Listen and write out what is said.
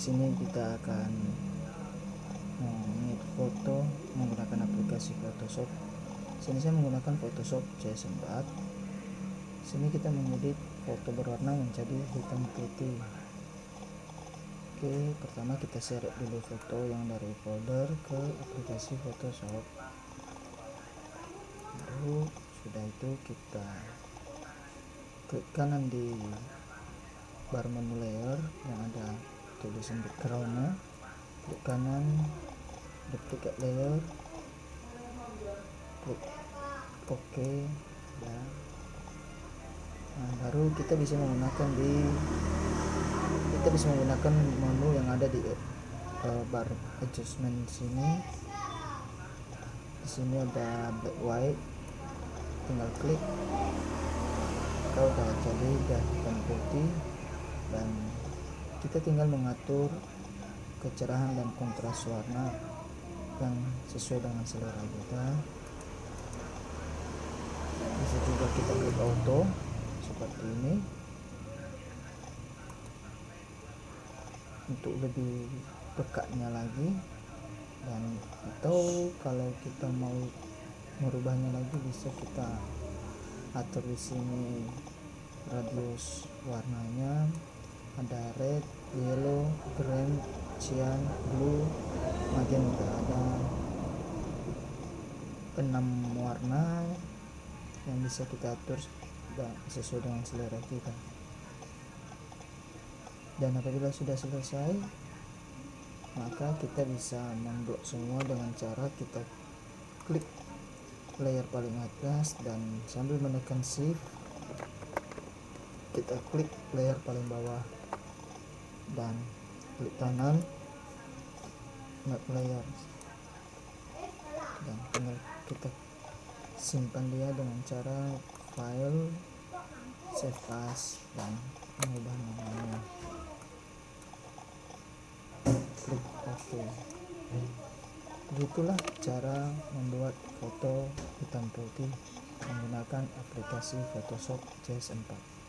sini kita akan mengedit foto menggunakan aplikasi Photoshop. Sini saya menggunakan Photoshop CS4. Sini kita mengedit foto berwarna menjadi hitam putih. Oke, pertama kita seret dulu foto yang dari folder ke aplikasi Photoshop. Lalu sudah itu kita klik kanan di bar menu layer yang ada tulisan backgroundnya, klik kanan, duplicate layer, klik OK ya. Nah, baru kita bisa menggunakan menu yang ada di bar adjustment sini. Di sini ada black white, tinggal klik, maka udah jadi hitam putih, dan kita tinggal mengatur kecerahan dan kontras warna yang sesuai dengan selera kita. Bisa juga kita klik auto seperti ini untuk lebih pekatnya lagi, dan atau kalau kita mau merubahnya lagi bisa kita atur di sini radius warnanya, ada red, yellow, green, cyan, blue, magenta, ada 6 warna yang bisa kita atur dan sesuai dengan selera kita. Dan apabila sudah selesai, maka kita bisa memblok semua dengan cara kita klik layer paling atas dan sambil menekan shift kita klik layer paling bawah dan klik kanan map layer, dan tinggal kita simpan dia dengan cara file, save as, dan mengubah namanya, klik OK. Begitulah cara membuat foto hitam putih menggunakan aplikasi Photoshop CS4.